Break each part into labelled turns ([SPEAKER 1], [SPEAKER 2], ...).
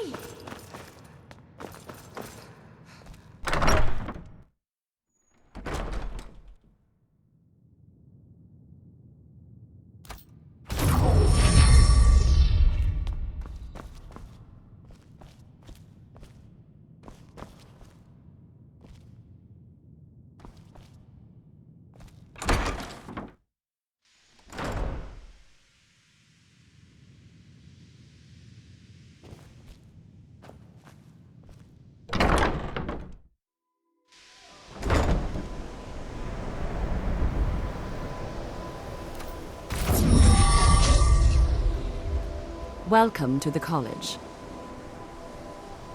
[SPEAKER 1] Hey!
[SPEAKER 2] Welcome to the college.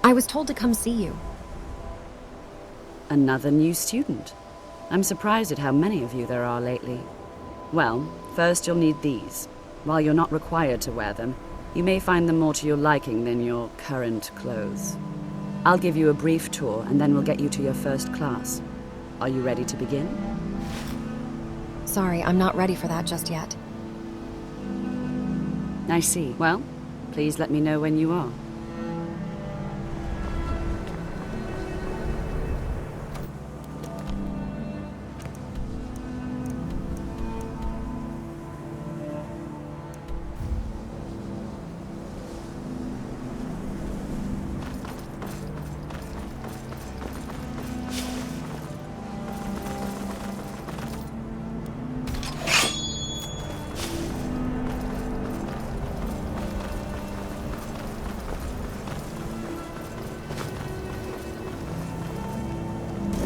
[SPEAKER 3] I was told to come see you.
[SPEAKER 2] Another new student. I'm surprised at how many of you there are lately. Well, first you'll need these. While you're not required to wear them, you may find them more to your liking than your current clothes. I'll give you a brief tour and then we'll get you to your first class. Are you ready to begin?
[SPEAKER 3] Sorry, I'm not ready for that just yet.
[SPEAKER 2] I see. Well, please let me know when you are.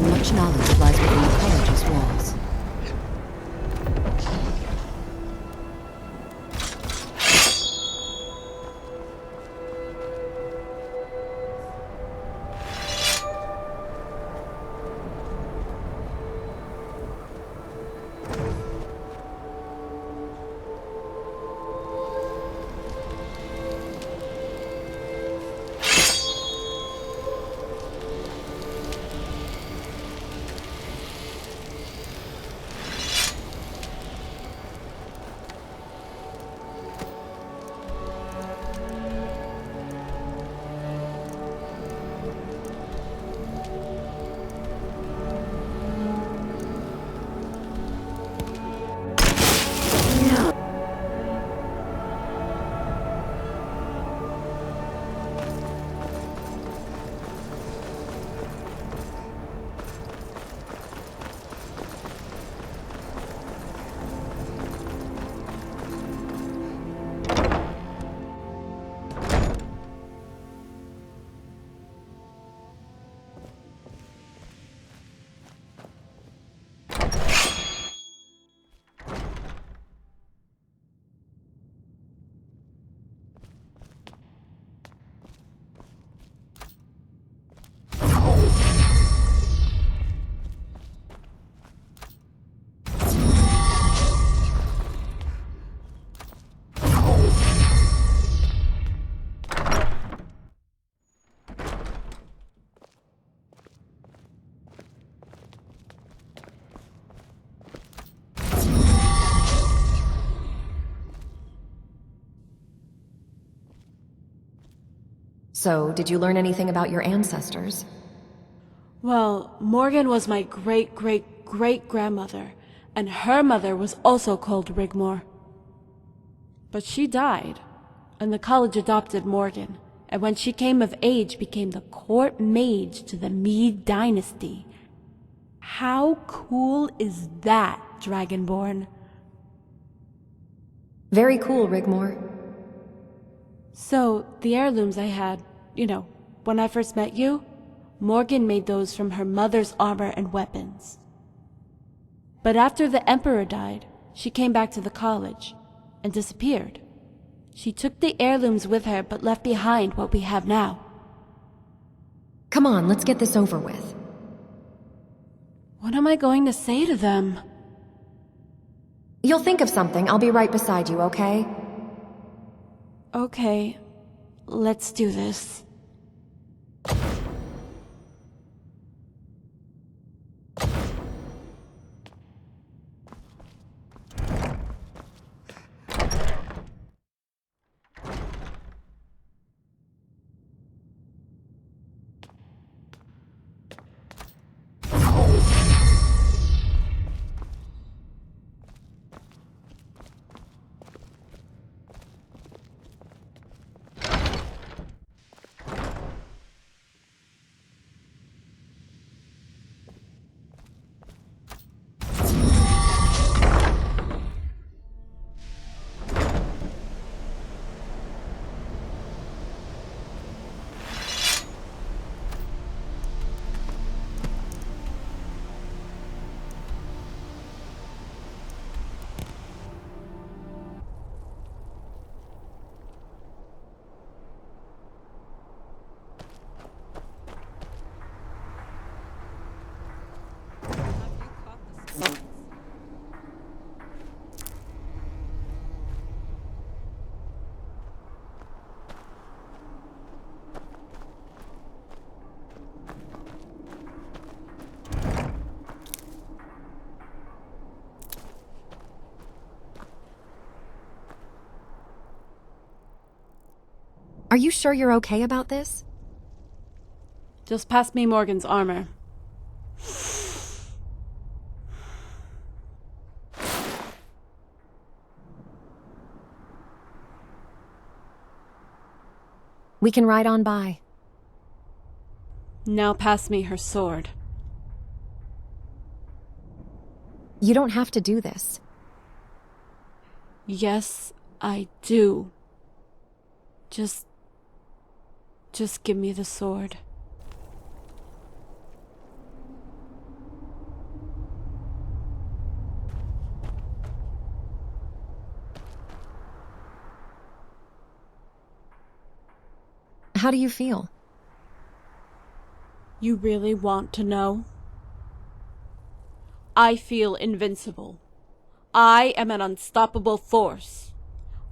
[SPEAKER 3] Much knowledge lies within the college's walls. So, did you learn anything about your ancestors?
[SPEAKER 1] Well, Morgan was my great-great-great-grandmother, and her mother was also called Rigmore. But she died, and the college adopted Morgan, and when she came of age became the court mage to the Mede dynasty. How cool is that, Dragonborn?
[SPEAKER 3] Very cool, Rigmore.
[SPEAKER 1] So, the heirlooms I had, when I first met you, Morgan made those from her mother's armor and weapons. But after the Emperor died, she came back to the college and disappeared. She took the heirlooms with her but left behind what we have now.
[SPEAKER 3] Come on, let's get this over with.
[SPEAKER 1] What am I going to say to them?
[SPEAKER 3] You'll think of something. I'll be right beside you, okay?
[SPEAKER 1] Okay, let's do this.
[SPEAKER 3] Are you sure you're okay about this?
[SPEAKER 1] Just pass me Morgan's armor.
[SPEAKER 3] We can ride on by.
[SPEAKER 1] Now pass me her sword.
[SPEAKER 3] You don't have to do this.
[SPEAKER 1] Yes, I do. Just give me the sword.
[SPEAKER 3] How do you feel?
[SPEAKER 1] You really want to know? I feel invincible. I am an unstoppable force.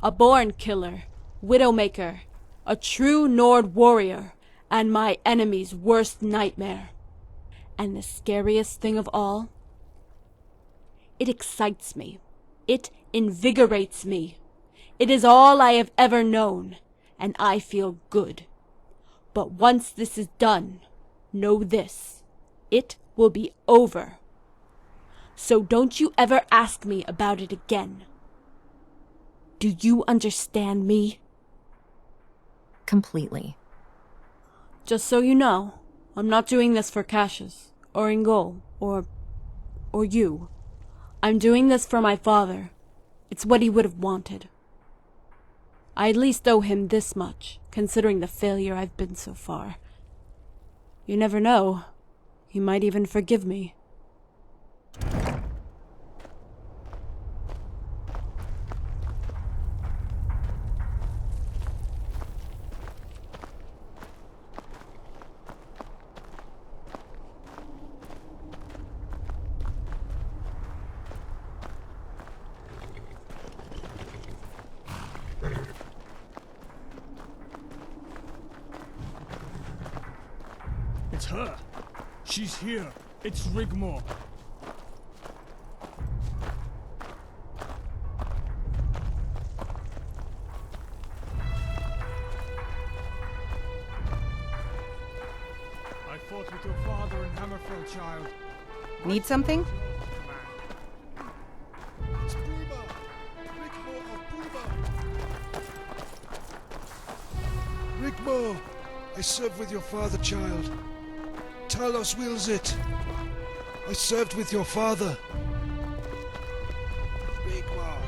[SPEAKER 1] A born killer, widowmaker, a true Nord warrior, and my enemy's worst nightmare. And the scariest thing of all? It excites me. It invigorates me. It is all I have ever known, and I feel good. But once this is done, know this. It will be over. So don't you ever ask me about it again. Do you understand me?
[SPEAKER 3] Completely.
[SPEAKER 1] Just so you know, I'm not doing this for Cassius, or Ingol, or you. I'm doing this for my father. It's what he would have wanted. I at least owe him this much, considering the failure I've been so far. You never know. He might even forgive me.
[SPEAKER 4] It's her. She's here. It's Rigmore. I fought with your father in Hammerfell, child.
[SPEAKER 5] Need something?
[SPEAKER 6] It's Bruma! Rigmore of Bruma! Rigmore! I served with your father, child. Talos wills it. I served with your father. Rigmore!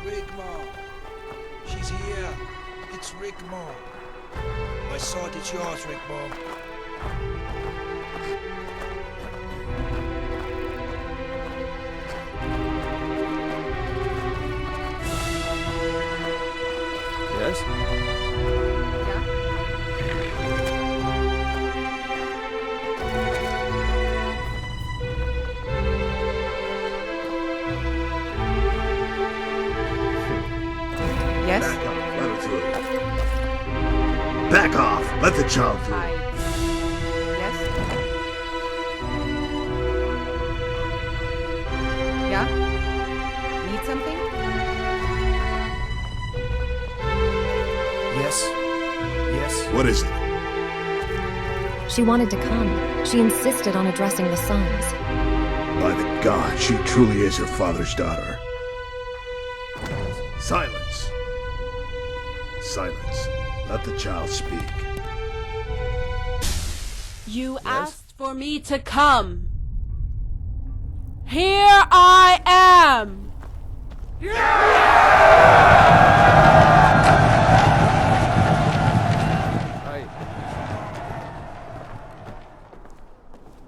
[SPEAKER 6] Rigmore! She's here. It's Rigmore. My sword is yours, Rigmore.
[SPEAKER 7] Yes?
[SPEAKER 5] Yeah? Yes?
[SPEAKER 7] Back off, let her through. Back off, let the child through.
[SPEAKER 5] Yes? Yeah? Need something?
[SPEAKER 6] Yes? Yes?
[SPEAKER 7] What is it?
[SPEAKER 3] She wanted to come. She insisted on addressing the sons.
[SPEAKER 7] By the god, she truly is her father's daughter. Silence. Silence. Let the child speak.
[SPEAKER 1] You asked for me to come. Here I am!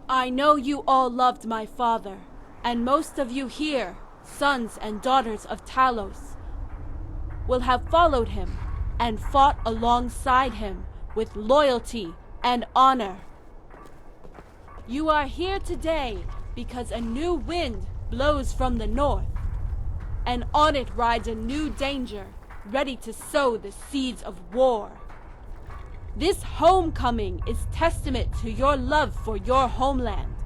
[SPEAKER 1] I know you all loved my father, and most of you here, sons and daughters of Talos, will have followed him and fought alongside him with loyalty and honor. You are here today because a new wind blows from the north, and on it rides a new danger, ready to sow the seeds of war. This homecoming is testament to your love for your homeland.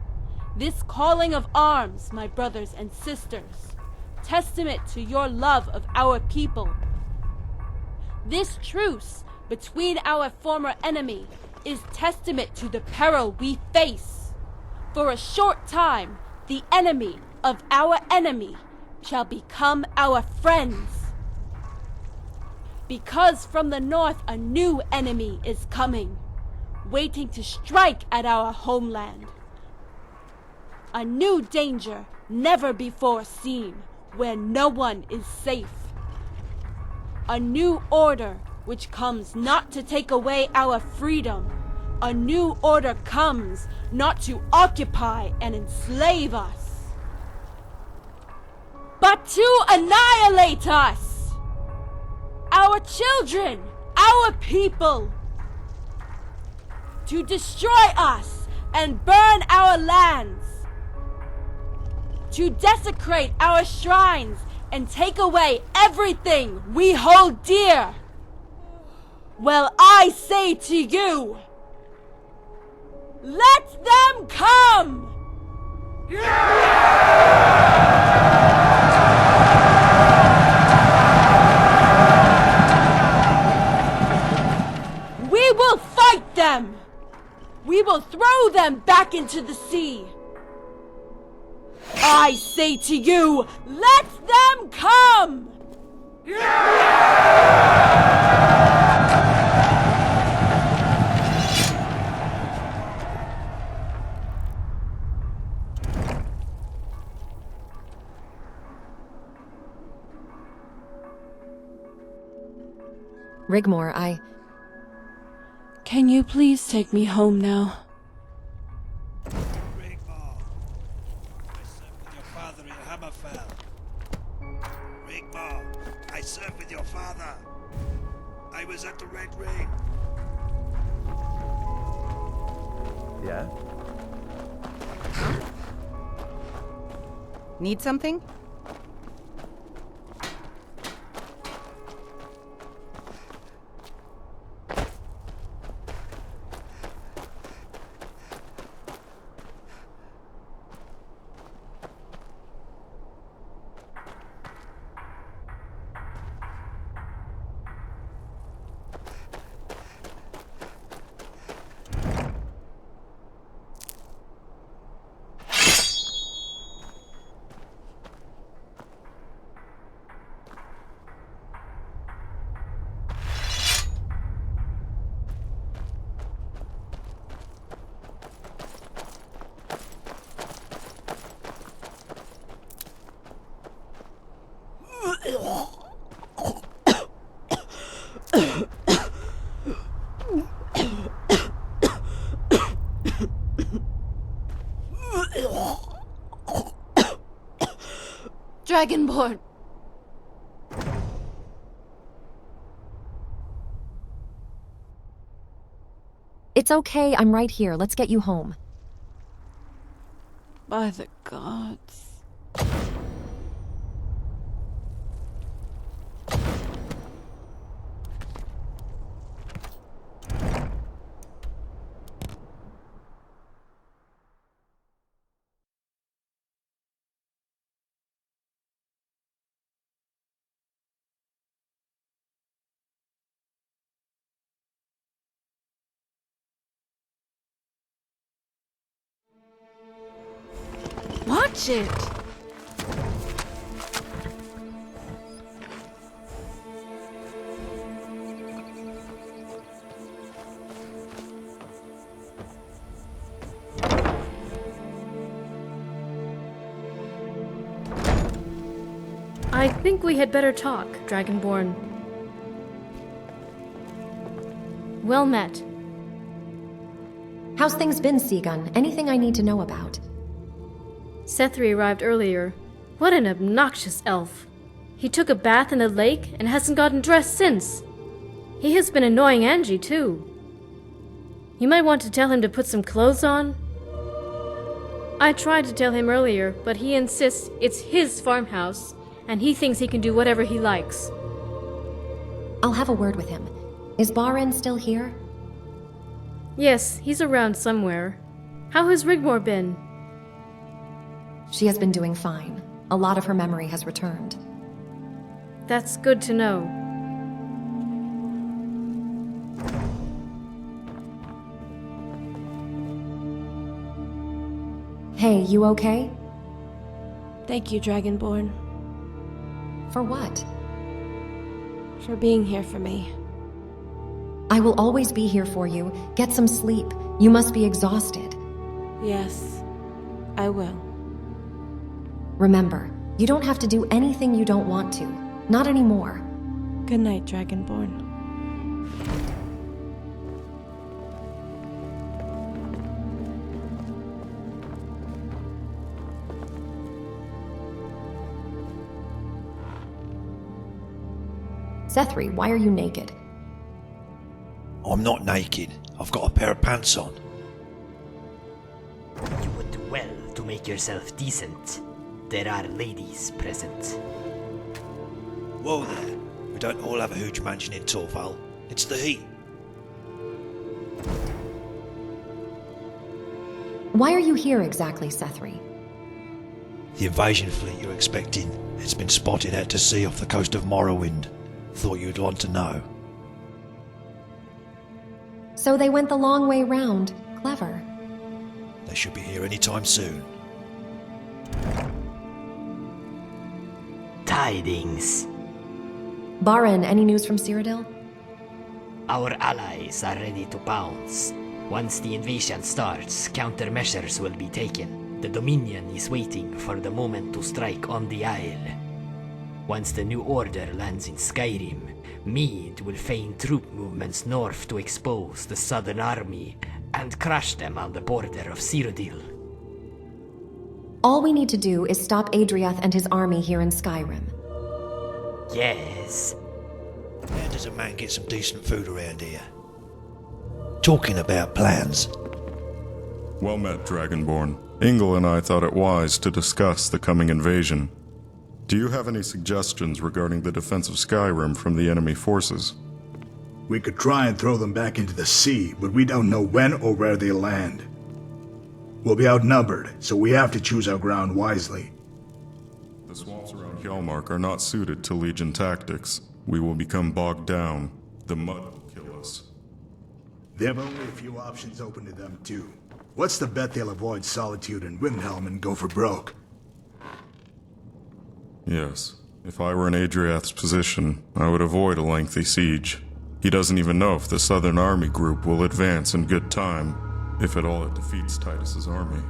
[SPEAKER 1] This calling of arms, my brothers and sisters, testament to your love of our people. This truce between our former enemy is testament to the peril we face. For a short time, the enemy of our enemy shall become our friends. Because from the north a new enemy is coming, waiting to strike at our homeland. A new danger never before seen, where no one is safe. A new order which comes not to take away our freedom. A new order comes not to occupy and enslave us, but to annihilate us, our children, our people, to destroy us and burn our lands, to desecrate our shrines and take away everything we hold dear. Well, I say to you, let them come! We will fight them! We will throw them back into the sea! I say to you, let them come!
[SPEAKER 3] Rigmore,
[SPEAKER 1] Can you please take me home now?
[SPEAKER 6] Rigmore, I served with your father in Hammerfell. Rigmore, I served with your father. I was at the Red Ring.
[SPEAKER 8] Yeah?
[SPEAKER 5] Need something?
[SPEAKER 1] Dragonborn!
[SPEAKER 3] It's okay, I'm right here. Let's get you home.
[SPEAKER 1] By the gods. Watch it!
[SPEAKER 9] I think we had better talk, Dragonborn. Well met.
[SPEAKER 3] How's things been, Seagun? Anything I need to know about?
[SPEAKER 9] Sethri arrived earlier. What an obnoxious elf. He took a bath in the lake and hasn't gotten dressed since. He has been annoying Angie, too. You might want to tell him to put some clothes on. I tried to tell him earlier, but he insists it's his farmhouse, and he thinks he can do whatever he likes.
[SPEAKER 3] I'll have a word with him. Is Barin still here?
[SPEAKER 9] Yes, he's around somewhere. How has Rigmore been?
[SPEAKER 3] She has been doing fine. A lot of her memory has returned.
[SPEAKER 9] That's good to know.
[SPEAKER 3] Hey, you okay?
[SPEAKER 1] Thank you, Dragonborn,
[SPEAKER 3] For what?
[SPEAKER 1] for being here for me.
[SPEAKER 3] I will always be here for you. Get some sleep. You must be exhausted.
[SPEAKER 1] Yes, I will.
[SPEAKER 3] Remember, you don't have to do anything you don't want to. Not anymore.
[SPEAKER 1] Good night, Dragonborn.
[SPEAKER 3] Sethri, why are you naked?
[SPEAKER 6] I'm not naked. I've got a pair of pants on.
[SPEAKER 10] You would do well to make yourself decent. There are ladies present.
[SPEAKER 6] Whoa there. We don't all have a huge mansion in Torval. It's the heat.
[SPEAKER 3] Why are you here exactly, Sethri?
[SPEAKER 6] The invasion fleet you're expecting has been spotted out to sea off the coast of Morrowind. Thought you'd want to know.
[SPEAKER 3] So they went the long way round. Clever.
[SPEAKER 6] They should be here anytime soon.
[SPEAKER 10] Tidings.
[SPEAKER 3] Baran, any news from Cyrodiil?
[SPEAKER 10] Our allies are ready to pounce. Once the invasion starts, countermeasures will be taken. The Dominion is waiting for the moment to strike on the Isle. Once the new order lands in Skyrim, Mead will feign troop movements north to expose the Southern Army and crush them on the border of Cyrodiil.
[SPEAKER 3] All we need to do is stop Adriath and his army here in Skyrim.
[SPEAKER 10] Yes.
[SPEAKER 6] How does a man get some decent food around here? Talking about plans.
[SPEAKER 11] Well met, Dragonborn. Ingle and I thought it wise to discuss the coming invasion. Do you have any suggestions regarding the defense of Skyrim from the enemy forces?
[SPEAKER 7] We could try and throw them back into the sea, but we don't know when or where they'll land. We'll be outnumbered, so we have to choose our ground wisely.
[SPEAKER 11] The swamps around Hjalmark are not suited to Legion tactics. We will become bogged down. The mud will kill us.
[SPEAKER 7] They have only a few options open to them, too. What's the bet they'll avoid Solitude and Windhelm and go for broke?
[SPEAKER 11] Yes. If I were in Adriath's position, I would avoid a lengthy siege. He doesn't even know if the Southern Army group will advance in good time, if at all it defeats Titus's army.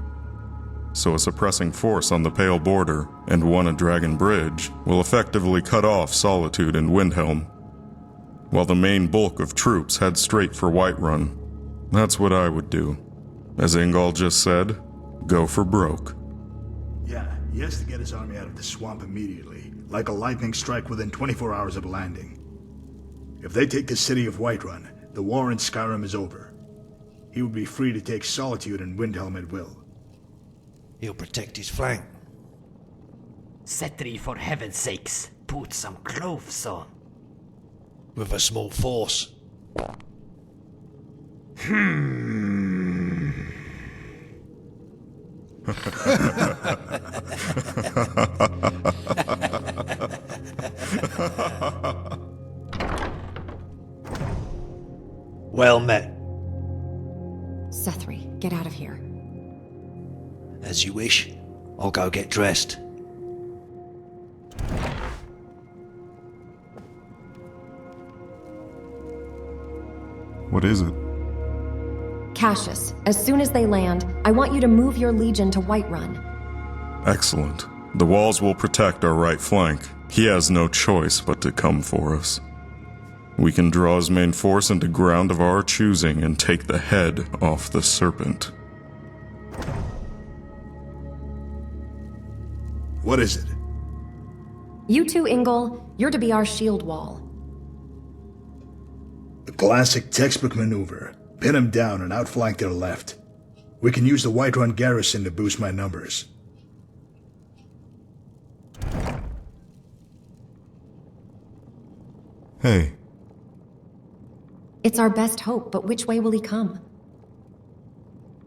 [SPEAKER 11] So a suppressing force on the Pale Border and one at Dragon Bridge will effectively cut off Solitude and Windhelm, while the main bulk of troops head straight for Whiterun. That's what I would do. As Ingall just said, go for broke.
[SPEAKER 7] Yeah, he has to get his army out of the swamp immediately, like a lightning strike within 24 hours of landing. If they take the city of Whiterun, the war in Skyrim is over. He would be free to take Solitude and Windhelm at will.
[SPEAKER 6] He'll protect his flank.
[SPEAKER 10] Sethri, for heaven's sakes, put some clothes on.
[SPEAKER 6] With a small force. Well met.
[SPEAKER 3] Sethri, get out of here.
[SPEAKER 6] As you wish. I'll go get dressed.
[SPEAKER 11] What is it?
[SPEAKER 3] Cassius, as soon as they land, I want you to move your legion to Whiterun.
[SPEAKER 11] Excellent. The walls will protect our right flank. He has no choice but to come for us. We can draw his main force into ground of our choosing and take the head off the serpent.
[SPEAKER 7] What is it?
[SPEAKER 3] You two, Ingall, you're to be our shield wall.
[SPEAKER 7] The classic textbook maneuver. Pin them down and outflank their left. We can use the Whiterun garrison to boost my numbers.
[SPEAKER 11] Hey.
[SPEAKER 3] It's our best hope, but which way will he come?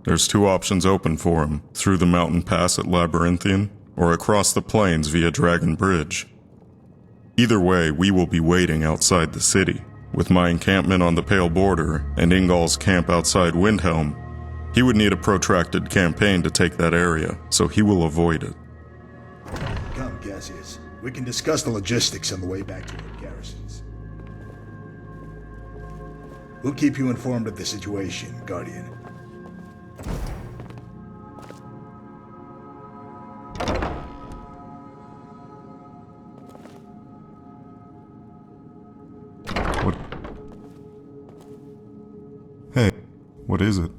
[SPEAKER 11] There's two options open for him, through the mountain pass at Labyrinthian, or across the plains via Dragon Bridge. Either way, we will be waiting outside the city. With my encampment on the Pale Border and Ingall's camp outside Windhelm, He would need a protracted campaign to take that area, so he will avoid it.
[SPEAKER 7] Come, Cassius. We can discuss the logistics on the way back to our garrisons. We'll keep you informed of the situation, Guardian.
[SPEAKER 11] What? Hey, what is it?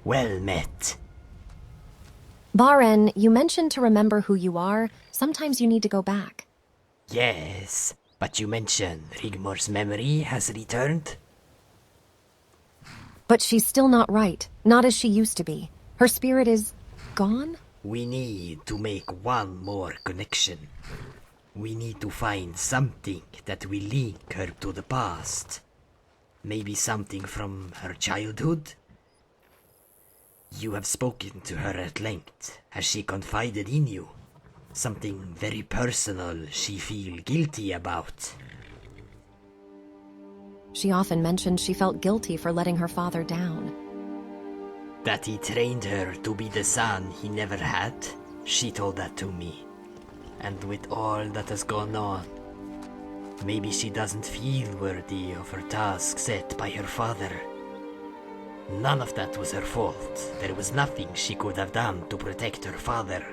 [SPEAKER 10] Well met.
[SPEAKER 3] Baren, you mentioned to remember who you are. Sometimes you need to go back.
[SPEAKER 10] Yes, but you mentioned Rigmore's memory has returned?
[SPEAKER 3] But she's still not right. Not as she used to be. Her spirit is gone?
[SPEAKER 10] We need to make one more connection. We need to find something that will link her to the past. Maybe something from her childhood? You have spoken to her at length. Has she confided in you? Something very personal she feels guilty about?
[SPEAKER 3] She often mentioned she felt guilty for letting her father down.
[SPEAKER 10] That he trained her to be the son he never had? She told that to me. And with all that has gone on, maybe she doesn't feel worthy of her task set by her father. None of that was her fault. There was nothing she could have done to protect her father,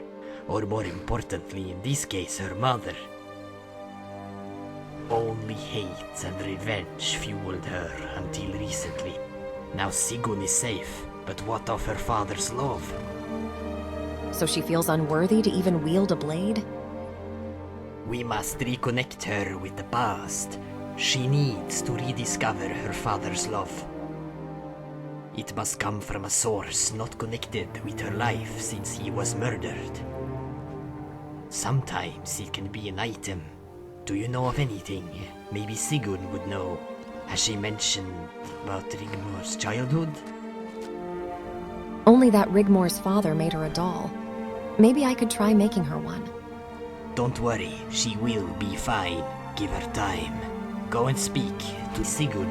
[SPEAKER 10] or more importantly in this case, her mother. Only hate and revenge fueled her until recently. Now Sigun is safe, but what of her father's love?
[SPEAKER 3] So she feels unworthy to even wield a blade?
[SPEAKER 10] We must reconnect her with the past. She needs to rediscover her father's love. It must come from a source not connected with her life since he was murdered. Sometimes it can be an item. Do you know of anything? Maybe Sigun would know. Has she mentioned about Rigmore's childhood?
[SPEAKER 3] Only that Rigmore's father made her a doll. Maybe I could try making her one.
[SPEAKER 10] Don't worry, she will be fine. Give her time. Go and speak to Sigun.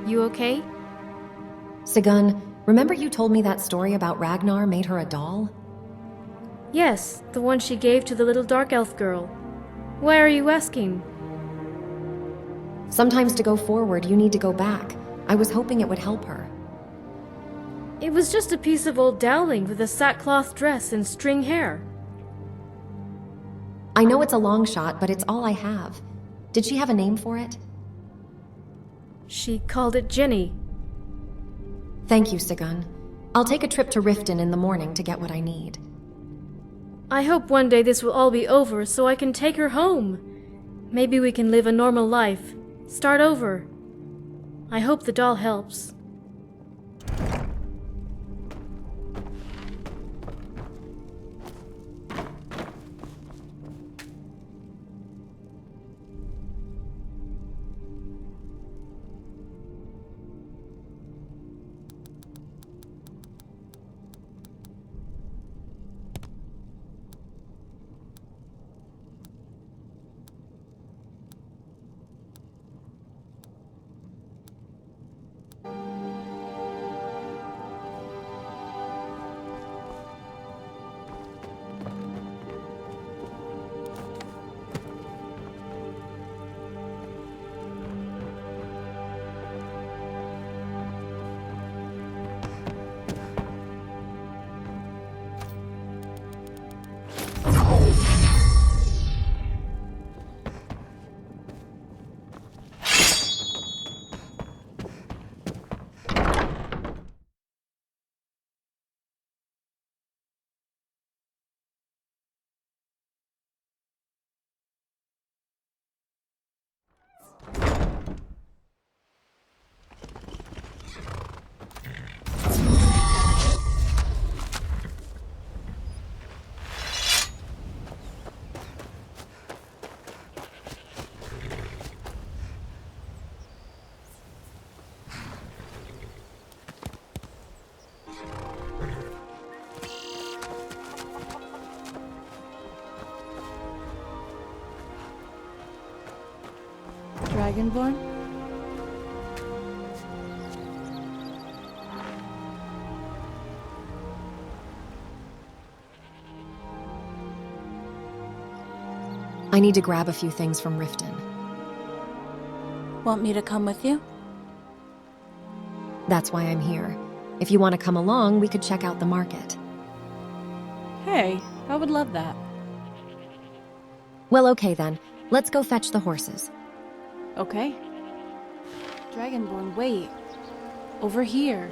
[SPEAKER 9] You okay?
[SPEAKER 3] Sigun, remember you told me that story about Ragnar made her a doll?
[SPEAKER 9] Yes, the one she gave to the little dark elf girl. Why are you asking?
[SPEAKER 3] Sometimes to go forward, you need to go back. I was hoping it would help her.
[SPEAKER 9] It was just a piece of old dowling with a sackcloth dress and string hair.
[SPEAKER 3] I know it's a long shot, but it's all I have. Did she have a name for it?
[SPEAKER 9] She called it Jenny.
[SPEAKER 3] Thank you, Sigun. I'll take a trip to Riften in the morning to get what I need.
[SPEAKER 9] I hope one day this will all be over so I can take her home. Maybe we can live a normal life. Start over. I hope the doll helps.
[SPEAKER 1] Dragonborn?
[SPEAKER 3] I need to grab a few things from Riften.
[SPEAKER 1] Want me to come with you?
[SPEAKER 3] That's why I'm here. If you want to come along, we could check out the market.
[SPEAKER 1] Hey, I would love that.
[SPEAKER 3] Well, okay then. Let's go fetch the horses.
[SPEAKER 1] Okay. Dragonborn, wait. Over here.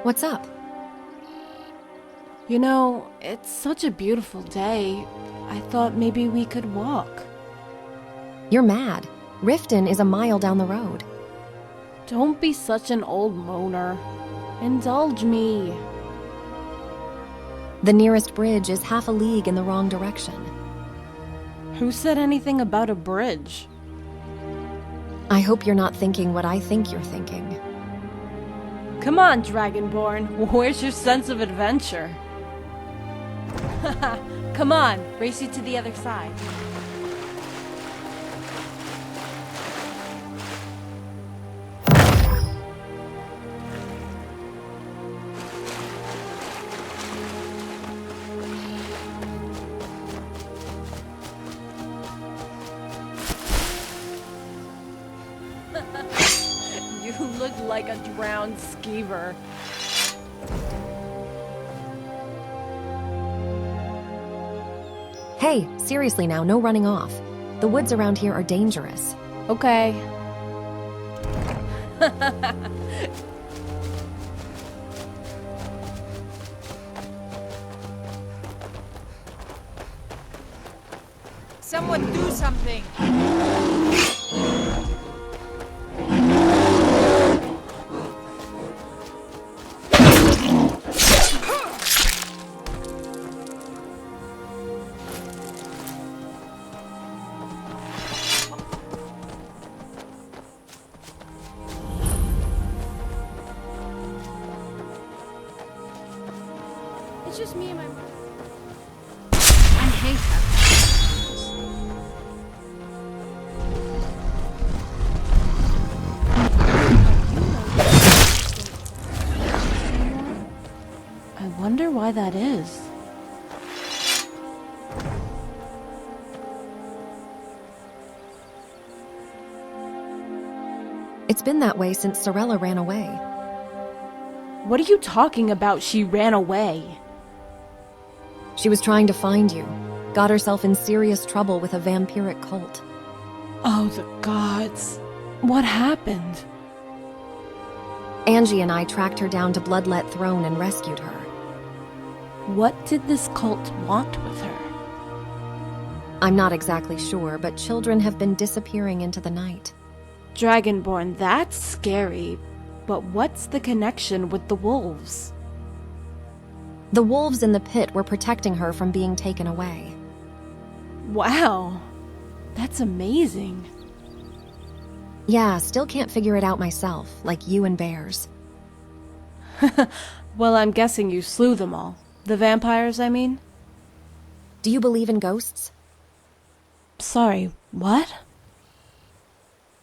[SPEAKER 3] What's up?
[SPEAKER 1] You know, it's such a beautiful day. I thought maybe we could walk.
[SPEAKER 3] You're mad. Riften is a mile down the road.
[SPEAKER 1] Don't be such an old moaner. Indulge me.
[SPEAKER 3] The nearest bridge is half a league in the wrong direction.
[SPEAKER 1] Who said anything about a bridge?
[SPEAKER 3] I hope you're not thinking what I think you're thinking.
[SPEAKER 1] Come on, Dragonborn. Where's your sense of adventure? Come on, race you to the other side. You look like a drowned skeever.
[SPEAKER 3] Hey, seriously now, no running off. The woods around here are dangerous.
[SPEAKER 1] Okay.
[SPEAKER 5] Someone do something!
[SPEAKER 9] It's just me and my mom.
[SPEAKER 5] I hate her.
[SPEAKER 1] I wonder why that is.
[SPEAKER 3] It's been that way since Sorella ran away.
[SPEAKER 1] What are you talking about? She ran away.
[SPEAKER 3] She was trying to find you. Got herself in serious trouble with a vampiric cult.
[SPEAKER 1] Oh, the gods. What happened?
[SPEAKER 3] Angie and I tracked her down to Bloodlet Throne and rescued her.
[SPEAKER 1] What did this cult want with her?
[SPEAKER 3] I'm not exactly sure, but children have been disappearing into the night.
[SPEAKER 1] Dragonborn, that's scary. But what's the connection with the wolves?
[SPEAKER 3] The wolves in the pit were protecting her from being taken away.
[SPEAKER 1] Wow. That's amazing.
[SPEAKER 3] Yeah, still can't figure it out myself, like you and bears.
[SPEAKER 1] Well, I'm guessing you slew them all. The vampires, I mean?
[SPEAKER 3] Do you believe in ghosts?
[SPEAKER 1] Sorry, what?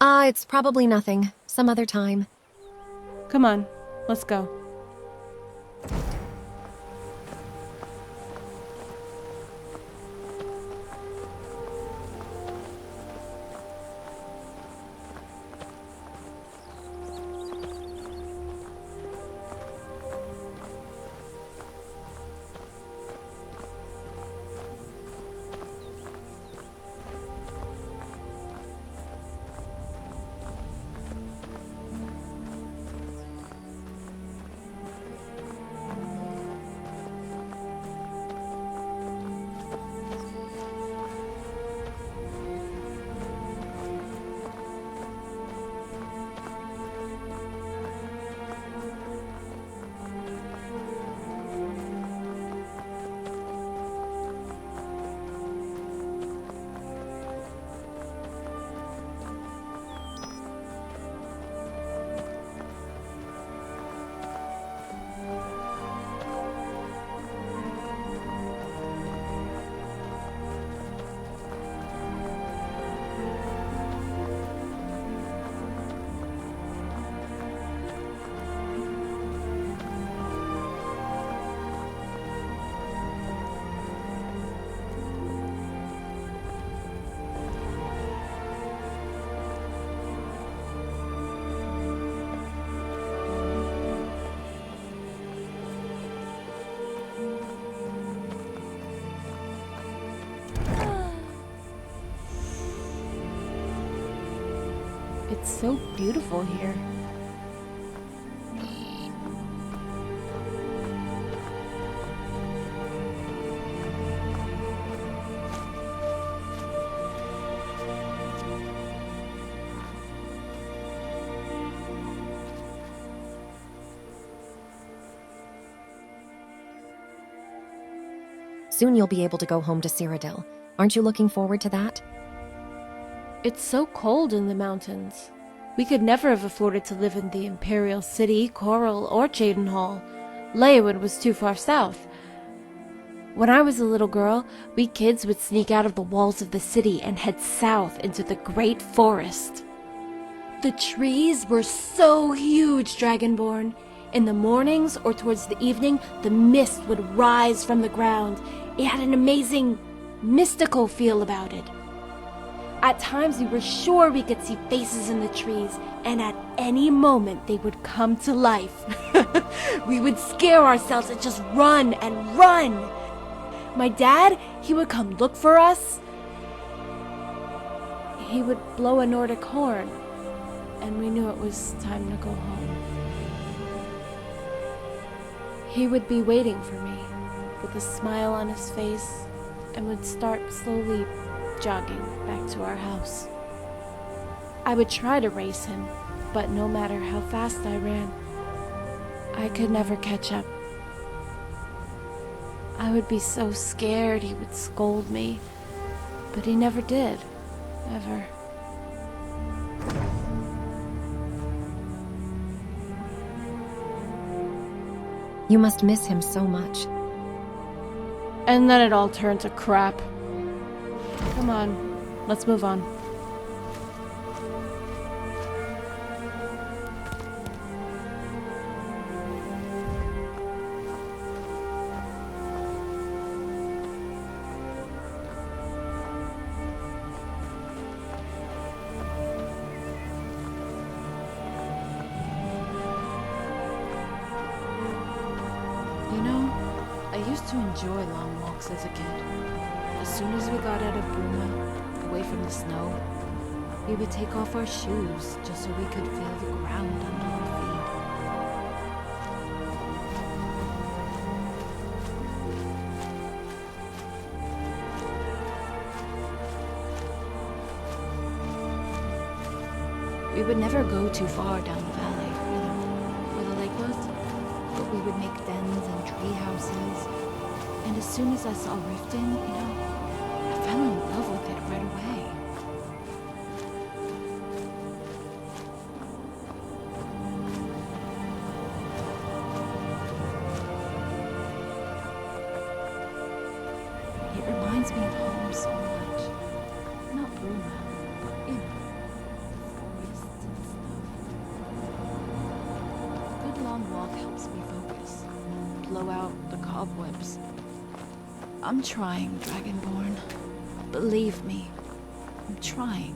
[SPEAKER 3] It's probably nothing. Some other time.
[SPEAKER 1] Come on, let's go. It's so beautiful here.
[SPEAKER 3] Soon you'll be able to go home to Cyrodiil. Aren't you looking forward to that?
[SPEAKER 1] It's so cold in the mountains. We could never have afforded to live in the Imperial City, Coral, or Cheydinhal. Leyawood was too far south. When I was a little girl, we kids would sneak out of the walls of the city and head south into the great forest. The trees were so huge, Dragonborn. In the mornings or towards the evening, the mist would rise from the ground. It had an amazing, mystical feel about it. At times we were sure we could see faces in the trees, and at any moment they would come to life. We would scare ourselves and just run and run. My dad, he would come look for us. He would blow a Nordic horn, and we knew it was time to go home. He would be waiting for me, with a smile on his face, and would start slowly jogging back to our house. I would try to race him, but no matter how fast I ran, I could never catch up. I would be so scared he would scold me, but he never did, ever.
[SPEAKER 3] You must miss him so much.
[SPEAKER 1] And then it all turned to crap. Come on, let's move on. You know, I used to enjoy long walks as a kid. As soon as we got out of Bruma, away from the snow, we would take off our shoes just so we could feel the ground under our feet. We would never go too far down the valley, where the lake was, but we would make dens and tree houses. And as soon as I saw Riften, I fell in love with it right away. It reminds me of home so much. Not Bruma, but forests and stuff. A good long walk helps me focus, blow out the cobwebs. I'm trying, Dragonborn. Believe me, I'm trying.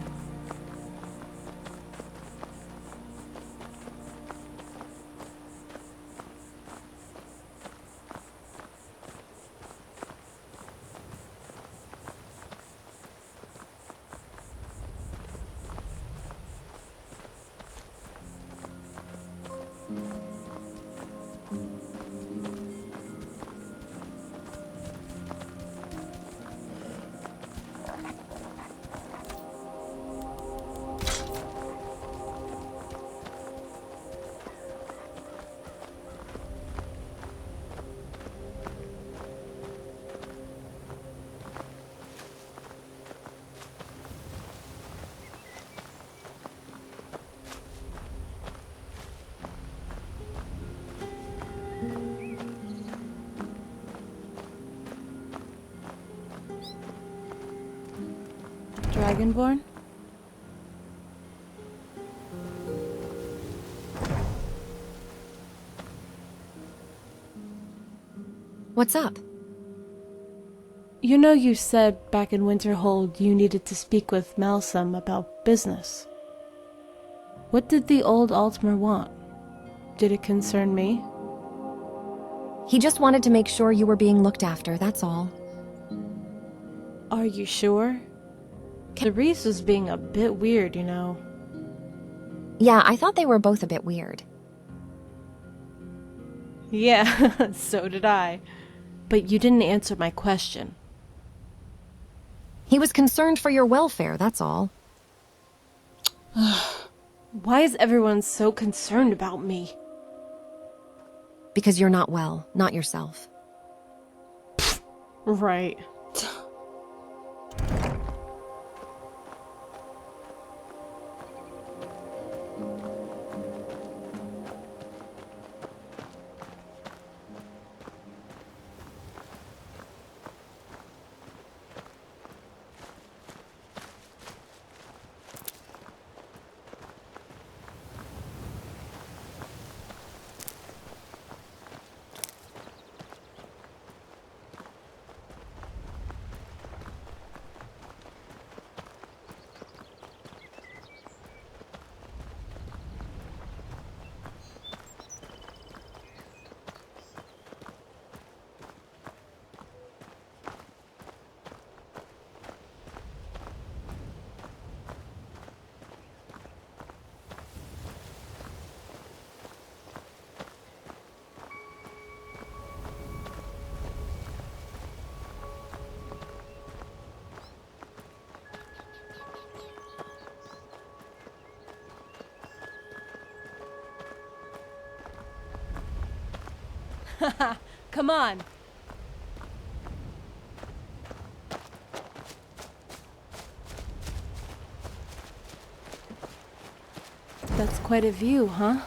[SPEAKER 1] Dragonborn?
[SPEAKER 3] What's up?
[SPEAKER 1] You know you said back in Winterhold you needed to speak with Malsum about business. What did the old Altmer want? Did it concern me?
[SPEAKER 3] He just wanted to make sure you were being looked after, that's all.
[SPEAKER 1] Are you sure? Therese was being a bit weird,
[SPEAKER 3] Yeah, I thought they were both a bit weird.
[SPEAKER 12] Yeah, so did I. But you didn't answer my question.
[SPEAKER 3] He was concerned for your welfare, that's all.
[SPEAKER 12] Why is everyone so concerned about me?
[SPEAKER 3] Because you're not well, not yourself.
[SPEAKER 12] Right. Come on. That's quite a view, huh?